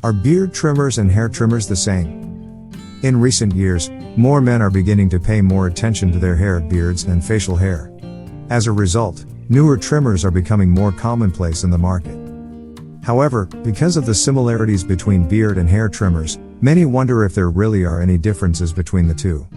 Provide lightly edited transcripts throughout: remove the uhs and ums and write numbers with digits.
Are beard trimmers and hair trimmers the same? In recent years, more men are beginning to pay more attention to their hair, beards, and facial hair. As a result, newer trimmers are becoming more commonplace in the market. However, because of the similarities between beard and hair trimmers, many wonder if there really are any differences between the two.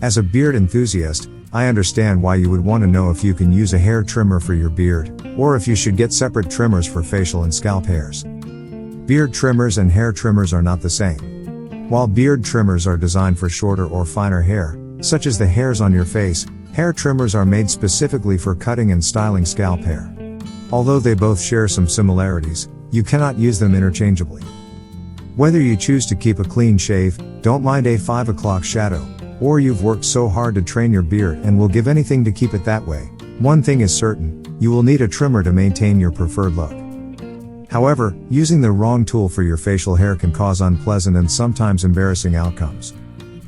As a beard enthusiast, I understand why you would want to know if you can use a hair trimmer for your beard, or if you should get separate trimmers for facial and scalp hairs. Beard trimmers and hair trimmers are not the same. While beard trimmers are designed for shorter or finer hair, such as the hairs on your face, hair trimmers are made specifically for cutting and styling scalp hair. Although they both share some similarities, you cannot use them interchangeably. Whether you choose to keep a clean shave, don't mind a 5 o'clock shadow, or you've worked so hard to train your beard and will give anything to keep it that way, one thing is certain, you will need a trimmer to maintain your preferred look. However, using the wrong tool for your facial hair can cause unpleasant and sometimes embarrassing outcomes.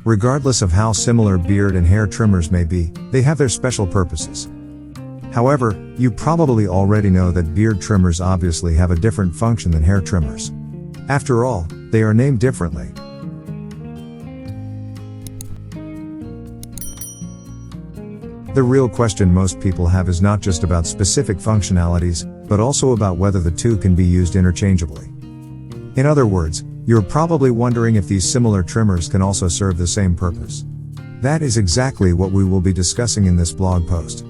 Regardless of how similar beard and hair trimmers may be, they have their special purposes. However, you probably already know that beard trimmers obviously have a different function than hair trimmers. After all, they are named differently. The real question most people have is not just about specific functionalities, but also about whether the two can be used interchangeably. In other words, you're probably wondering if these similar trimmers can also serve the same purpose. That is exactly what we will be discussing in this blog post.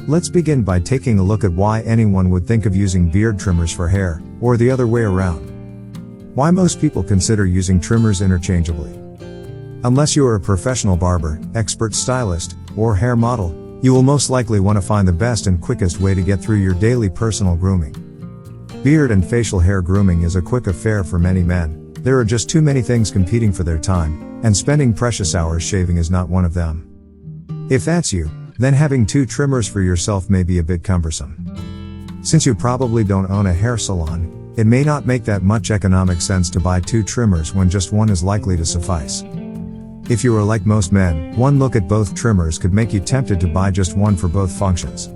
Let's begin by taking a look at why anyone would think of using beard trimmers for hair, or the other way around. Why most people consider using trimmers interchangeably. Unless you are a professional barber, expert stylist, or hair model, you will most likely want to find the best and quickest way to get through your daily personal grooming. Beard and facial hair grooming is a quick affair for many men. There are just too many things competing for their time, and spending precious hours shaving is not one of them. If that's you, then having two trimmers for yourself may be a bit cumbersome. Since you probably don't own a hair salon, it may not make that much economic sense to buy two trimmers when just one is likely to suffice. If you are like most men, one look at both trimmers could make you tempted to buy just one for both functions.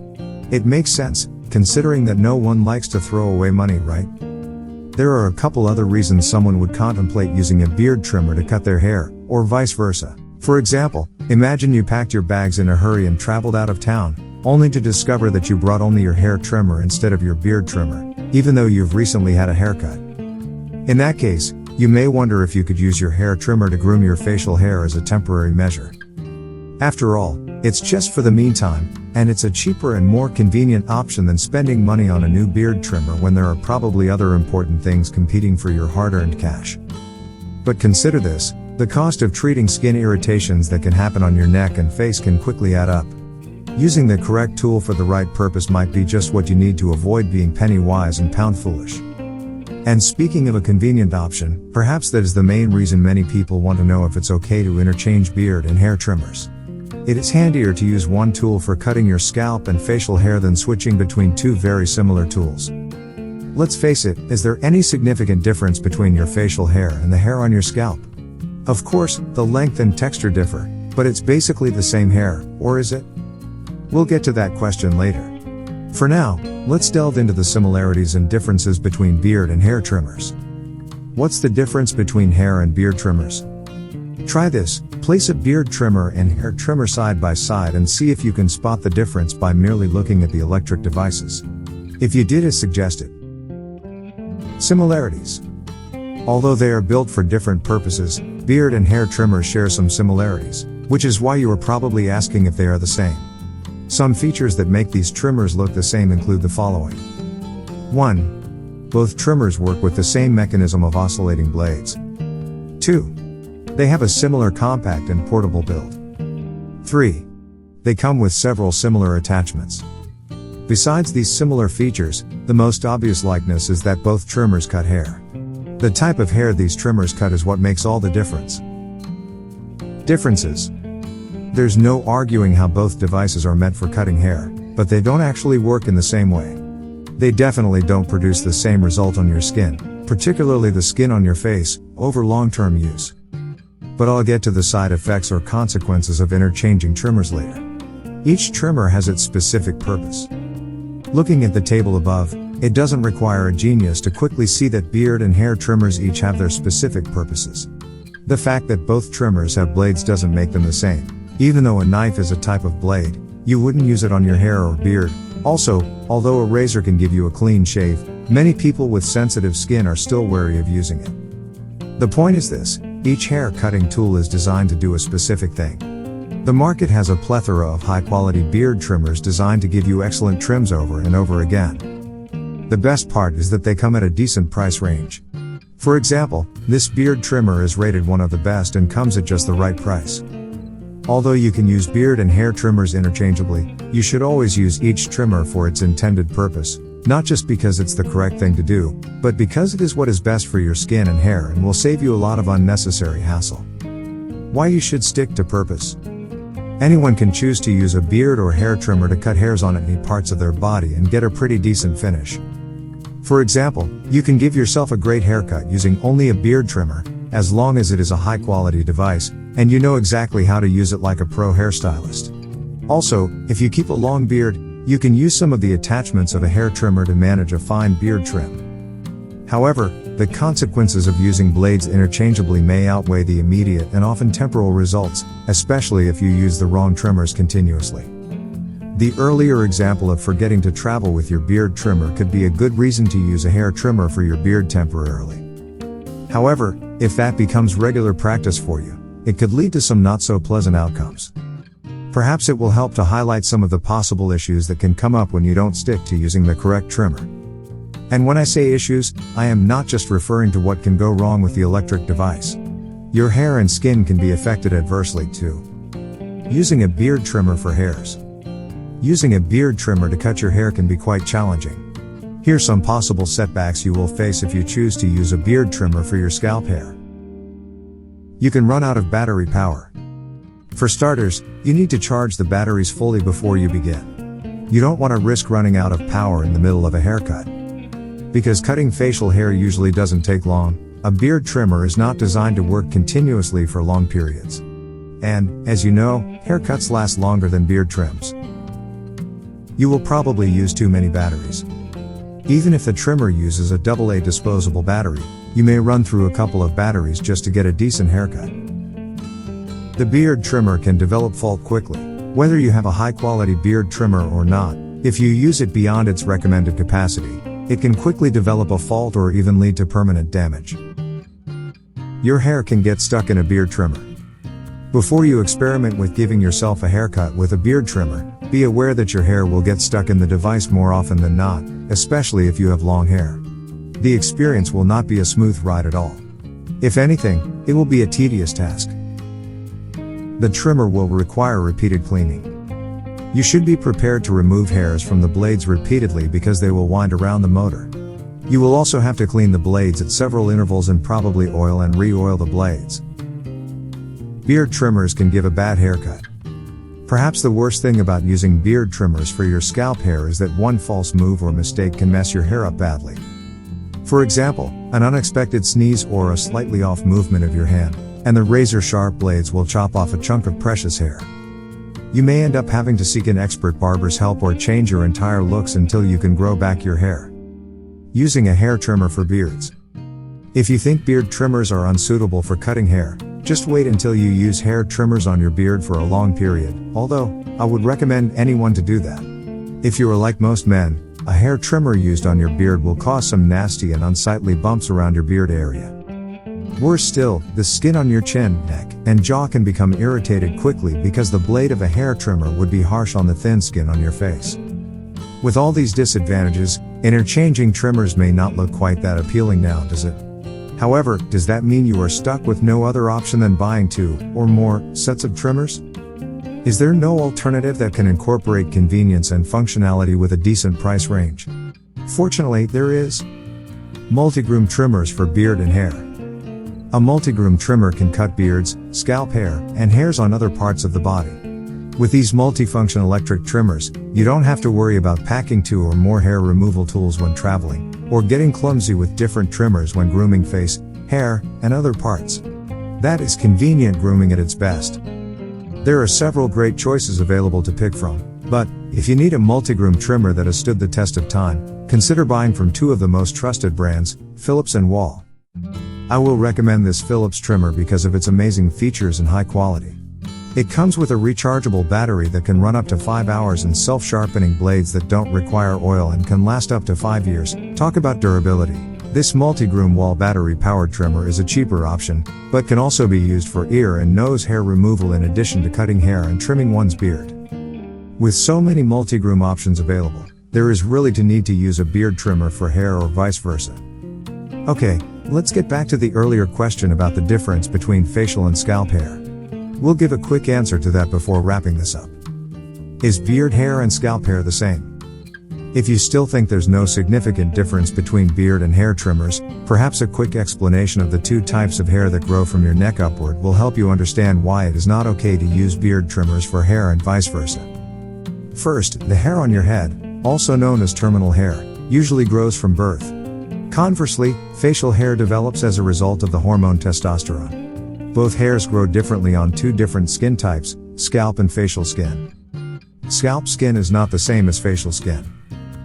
It makes sense, considering that no one likes to throw away money, right? There are a couple other reasons someone would contemplate using a beard trimmer to cut their hair, or vice versa. For example, imagine you packed your bags in a hurry and traveled out of town, only to discover that you brought only your hair trimmer instead of your beard trimmer, even though you've recently had a haircut. In that case, you may wonder if you could use your hair trimmer to groom your facial hair as a temporary measure. After all, it's just for the meantime, and it's a cheaper and more convenient option than spending money on a new beard trimmer when there are probably other important things competing for your hard-earned cash. But consider this, the cost of treating skin irritations that can happen on your neck and face can quickly add up. Using the correct tool for the right purpose might be just what you need to avoid being penny wise and pound foolish. And speaking of a convenient option, perhaps that is the main reason many people want to know if it's okay to interchange beard and hair trimmers. It is handier to use one tool for cutting your scalp and facial hair than switching between two very similar tools. Let's face it, is there any significant difference between your facial hair and the hair on your scalp? Of course, the length and texture differ, but it's basically the same hair, or is it? We'll get to that question later. For now, let's delve into the similarities and differences between beard and hair trimmers. What's the difference between hair and beard trimmers? Try this, place a beard trimmer and hair trimmer side by side and see if you can spot the difference by merely looking at the electric devices. If you did as suggested. Similarities. Although they are built for different purposes, beard and hair trimmers share some similarities, which is why you are probably asking if they are the same. Some features that make these trimmers look the same include the following. 1. Both trimmers work with the same mechanism of oscillating blades. 2. They have a similar compact and portable build. 3. They come with several similar attachments. Besides these similar features, the most obvious likeness is that both trimmers cut hair. The type of hair these trimmers cut is what makes all the difference. Differences. There's no arguing how both devices are meant for cutting hair, but they don't actually work in the same way. They definitely don't produce the same result on your skin, particularly the skin on your face, over long-term use. But I'll get to the side effects or consequences of interchanging trimmers later. Each trimmer has its specific purpose. Looking at the table above, it doesn't require a genius to quickly see that beard and hair trimmers each have their specific purposes. The fact that both trimmers have blades doesn't make them the same. Even though a knife is a type of blade, you wouldn't use it on your hair or beard. Also, although a razor can give you a clean shave, many people with sensitive skin are still wary of using it. The point is this: each hair cutting tool is designed to do a specific thing. The market has a plethora of high-quality beard trimmers designed to give you excellent trims over and over again. The best part is that they come at a decent price range. For example, this beard trimmer is rated one of the best and comes at just the right price. Although you can use beard and hair trimmers interchangeably, you should always use each trimmer for its intended purpose, not just because it's the correct thing to do, but because it is what is best for your skin and hair and will save you a lot of unnecessary hassle. Why you should stick to purpose. Anyone can choose to use a beard or hair trimmer to cut hairs on any parts of their body and get a pretty decent finish. For example, you can give yourself a great haircut using only a beard trimmer, as long as it is a high-quality device, and you know exactly how to use it like a pro hairstylist. Also, if you keep a long beard, you can use some of the attachments of a hair trimmer to manage a fine beard trim. However, the consequences of using blades interchangeably may outweigh the immediate and often temporal results, especially if you use the wrong trimmers continuously. The earlier example of forgetting to travel with your beard trimmer could be a good reason to use a hair trimmer for your beard temporarily. However, if that becomes regular practice for you, it could lead to some not so pleasant outcomes. Perhaps it will help to highlight some of the possible issues that can come up when you don't stick to using the correct trimmer. And when I say issues, I am not just referring to what can go wrong with the electric device. Your hair and skin can be affected adversely too. Using a beard trimmer for hairs. Using a beard trimmer to cut your hair can be quite challenging. Here's some possible setbacks you will face if you choose to use a beard trimmer for your scalp hair. You can run out of battery power. For starters, you need to charge the batteries fully before you begin. You don't want to risk running out of power in the middle of a haircut. Because cutting facial hair usually doesn't take long, a beard trimmer is not designed to work continuously for long periods. And, as you know, haircuts last longer than beard trims. You will probably use too many batteries. Even if the trimmer uses a AA disposable battery, you may run through a couple of batteries just to get a decent haircut. The beard trimmer can develop fault quickly, whether you have a high-quality beard trimmer or not. If you use it beyond its recommended capacity, it can quickly develop a fault or even lead to permanent damage. Your hair can get stuck in a beard trimmer. Before you experiment with giving yourself a haircut with a beard trimmer, be aware that your hair will get stuck in the device more often than not, especially if you have long hair. The experience will not be a smooth ride at all. If anything, it will be a tedious task. The trimmer will require repeated cleaning. You should be prepared to remove hairs from the blades repeatedly because they will wind around the motor. You will also have to clean the blades at several intervals and probably oil and re-oil the blades. Beard trimmers can give a bad haircut. Perhaps the worst thing about using beard trimmers for your scalp hair is that one false move or mistake can mess your hair up badly. For example, an unexpected sneeze or a slightly off movement of your hand, and the razor-sharp blades will chop off a chunk of precious hair. You may end up having to seek an expert barber's help or change your entire looks until you can grow back your hair. Using a hair trimmer for beards. If you think beard trimmers are unsuitable for cutting hair, just wait until you use hair trimmers on your beard for a long period, although, I would recommend anyone to do that. If you are like most men, a hair trimmer used on your beard will cause some nasty and unsightly bumps around your beard area. Worse still, the skin on your chin, neck, and jaw can become irritated quickly because the blade of a hair trimmer would be harsh on the thin skin on your face. With all these disadvantages, interchanging trimmers may not look quite that appealing now, does it? However, does that mean you are stuck with no other option than buying 2 or more sets of trimmers? Is there no alternative that can incorporate convenience and functionality with a decent price range? Fortunately, there is. Multigroom trimmers for beard and hair. A multigroom trimmer can cut beards, scalp hair, and hairs on other parts of the body. With these multifunction electric trimmers, you don't have to worry about packing 2 or more hair removal tools when traveling, or getting clumsy with different trimmers when grooming face, hair, and other parts. That is convenient grooming at its best. There are several great choices available to pick from, But, if you need a multigroom trimmer that has stood the test of time, consider buying from two of the most trusted brands, Philips and Wall. I will recommend this Philips trimmer because of its amazing features and high quality. It comes with a rechargeable battery that can run up to 5 hours and self-sharpening blades that don't require oil and can last up to 5 years. Talk about durability. This Multigroom Wall battery-powered trimmer is a cheaper option, but can also be used for ear and nose hair removal in addition to cutting hair and trimming one's beard. With so many Multigroom options available, there is really no need to use a beard trimmer for hair or vice versa. Okay, let's get back to the earlier question about the difference between facial and scalp hair. We'll give a quick answer to that before wrapping this up. Is beard hair and scalp hair the same? If you still think there's no significant difference between beard and hair trimmers, perhaps a quick explanation of the two types of hair that grow from your neck upward will help you understand why it is not okay to use beard trimmers for hair and vice versa. First, the hair on your head, also known as terminal hair, usually grows from birth. Conversely, facial hair develops as a result of the hormone testosterone. Both hairs grow differently on two different skin types, scalp and facial skin. Scalp skin is not the same as facial skin.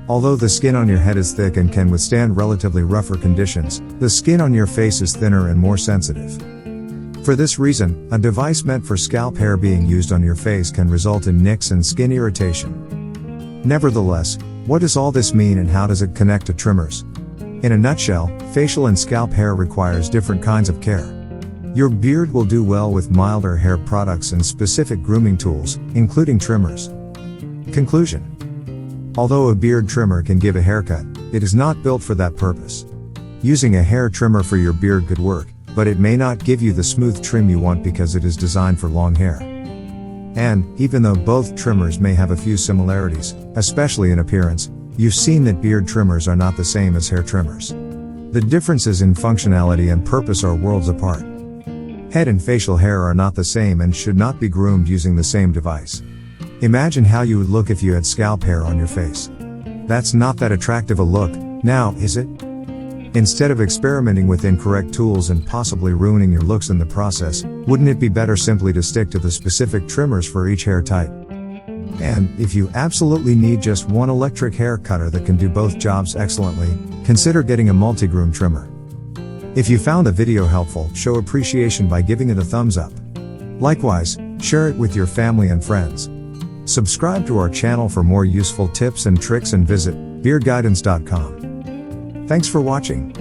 Although the skin on your head is thick and can withstand relatively rougher conditions, the skin on your face is thinner and more sensitive. For this reason, a device meant for scalp hair being used on your face can result in nicks and skin irritation. Nevertheless, what does all this mean and how does it connect to trimmers? In a nutshell, facial and scalp hair requires different kinds of care. Your beard will do well with milder hair products and specific grooming tools, including trimmers. Conclusion. Although a beard trimmer can give a haircut, it is not built for that purpose. Using a hair trimmer for your beard could work, but it may not give you the smooth trim you want because it is designed for long hair. And, even though both trimmers may have a few similarities, especially in appearance, you've seen that beard trimmers are not the same as hair trimmers. The differences in functionality and purpose are worlds apart. Head and facial hair are not the same and should not be groomed using the same device. Imagine how you would look if you had scalp hair on your face. That's not that attractive a look, now, is it? Instead of experimenting with incorrect tools and possibly ruining your looks in the process, wouldn't it be better simply to stick to the specific trimmers for each hair type? And, if you absolutely need just one electric hair cutter that can do both jobs excellently, consider getting a Multigroom trimmer. If you found the video helpful, show appreciation by giving it a thumbs up. Likewise, share it with your family and friends. Subscribe to our channel for more useful tips and tricks and visit beardguidance.com. Thanks for watching.